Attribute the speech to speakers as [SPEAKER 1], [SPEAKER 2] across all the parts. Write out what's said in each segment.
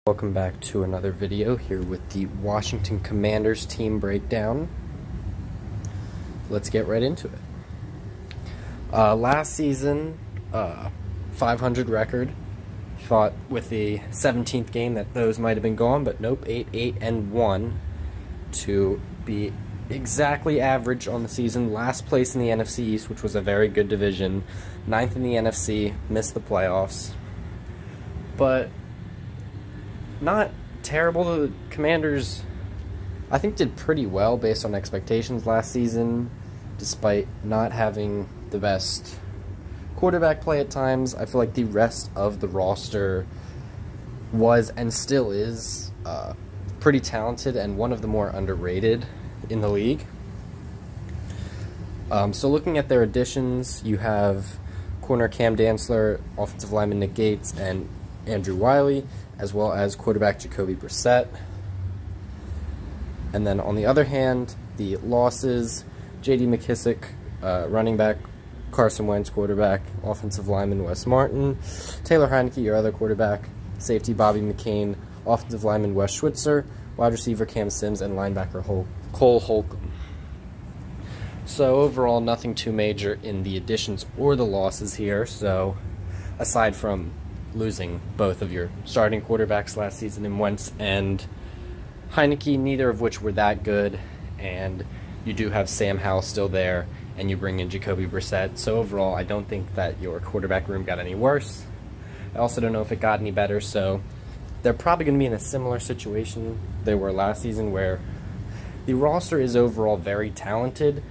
[SPEAKER 1] Welcome back to another video here with the Washington Commanders team breakdown. Let's get right into it. Last season, 500 record. Thought with the 17th game that those might have been gone, but nope, 8-1 to be exactly average on the season. Last place in the NFC East, which was a very good division. 9th in the NFC, missed the playoffs. But not terrible. The Commanders, I think, did pretty well based on expectations last season, despite not having the best quarterback play at times. I feel like the rest of the roster was and still is pretty talented and one of the more underrated in the league. So looking at their additions, you have corner Cam Dantzler, offensive lineman Nick Gates, and Andrew Wiley, as well as quarterback Jacoby Brissett. And then on the other hand, the losses, J.D. McKissick, running back Carson Wentz, quarterback, offensive lineman Wes Martin, Taylor Heinicke, your other quarterback, safety Bobby McCain, offensive lineman Wes Schweitzer, wide receiver Cam Sims, and linebacker Cole Holcomb. So overall, nothing too major in the additions or the losses here. So aside from losing both of your starting quarterbacks last season in Wentz and Heinicke, neither of which were that good, and you do have Sam Howell still there, and you bring in Jacoby Brissett. So overall, I don't think that your quarterback room got any worse. I also don't know if it got any better, so they're probably going to be in a similar situation they were last season, where the roster is overall very talented.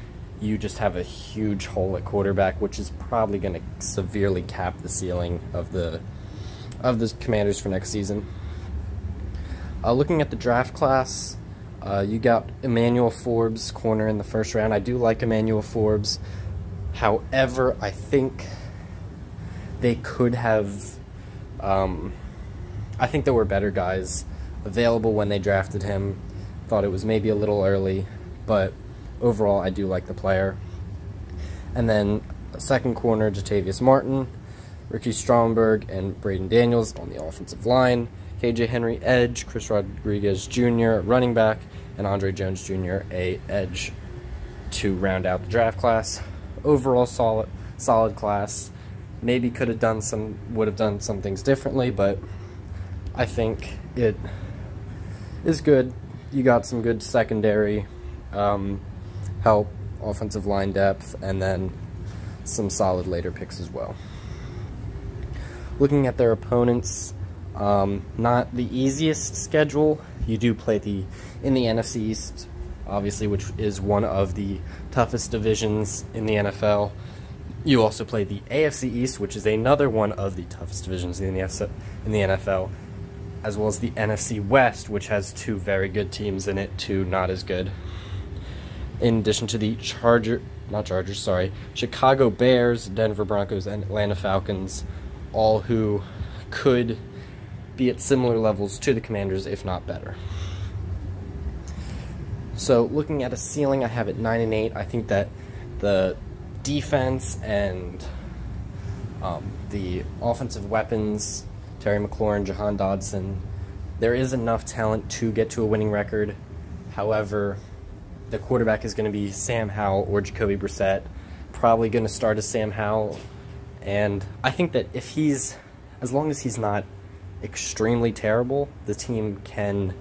[SPEAKER 1] You just have a huge hole at quarterback, which is probably going to severely cap the ceiling of the Commanders for next season. Looking at the draft class, you got Emmanuel Forbes, corner, in the first round. I do like Emmanuel Forbes. However, I think they could have... I think there were better guys available when they drafted him. Thought it was maybe a little early, but overall, I do like the player. And then second corner, Jatavius Martin, Ricky Stromberg, and Braden Daniels on the offensive line, KJ Henry, edge, Chris Rodriguez Jr., running back, and Andre Jones Jr., a edge, to round out the draft class. Overall, solid class. Maybe would have done some things differently, but I think it is good. You got some good secondary help, offensive line depth, and then some solid later picks as well. Looking at their opponents, not the easiest schedule. You do play in the NFC East, obviously, which is one of the toughest divisions in the NFL. You also play the AFC East, which is another one of the toughest divisions in the NFL, as well as the NFC West, which has two very good teams in it, two not as good. In addition to the Chicago Bears, Denver Broncos, and Atlanta Falcons, all who could be at similar levels to the Commanders, if not better. So looking at a ceiling, I have it 9-8. I think that the defense and the offensive weapons, Terry McLaurin, Jahan Dodson, there is enough talent to get to a winning record. However, the quarterback is going to be Sam Howell or Jacoby Brissett. Probably going to start as Sam Howell. And I think that as long as he's not extremely terrible, the team can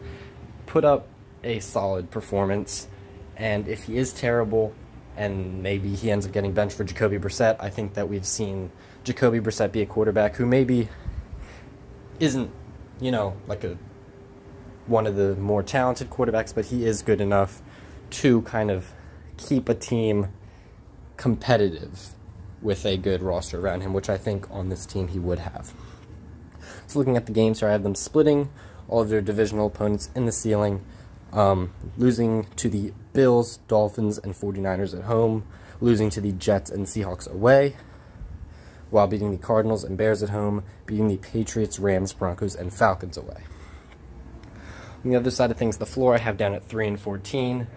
[SPEAKER 1] put up a solid performance. And if he is terrible, and maybe he ends up getting benched for Jacoby Brissett, I think that we've seen Jacoby Brissett be a quarterback who maybe isn't, like one of the more talented quarterbacks, but he is good enough to kind of keep a team competitive with a good roster around him, which I think on this team he would have. So looking at the games here, I have them splitting all of their divisional opponents in the ceiling, losing to the Bills, Dolphins, and 49ers at home, losing to the Jets and Seahawks away, while beating the Cardinals and Bears at home, beating the Patriots, Rams, Broncos, and Falcons away. On the other side of things, the floor I have down at 3-14.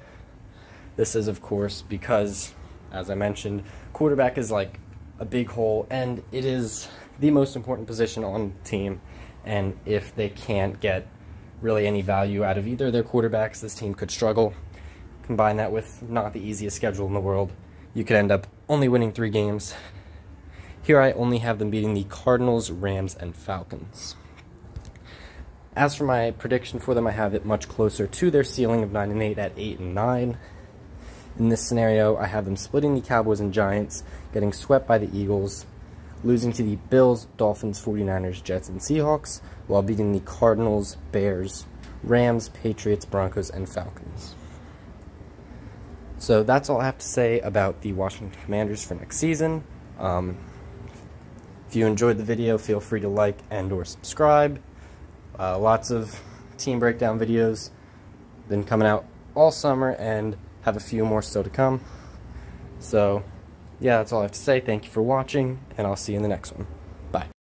[SPEAKER 1] This is, of course, because, as I mentioned, quarterback is like a big hole, and it is the most important position on the team. and if they can't get really any value out of either of their quarterbacks, this team could struggle. Combine that with not the easiest schedule in the world, you could end up only winning 3 games. Here I only have them beating the Cardinals, Rams, and Falcons. As for my prediction for them, I have it much closer to their ceiling of 9-8 at 8-9. In this scenario, I have them splitting the Cowboys and Giants, getting swept by the Eagles, losing to the Bills, Dolphins, 49ers, Jets, and Seahawks, while beating the Cardinals, Bears, Rams, Patriots, Broncos, and Falcons. So that's all I have to say about the Washington Commanders for next season. If you enjoyed the video, feel free to like and or subscribe. Lots of team breakdown videos been coming out all summer, and have a few more still to come. So yeah, that's all I have to say. Thank you for watching, and I'll see you in the next one.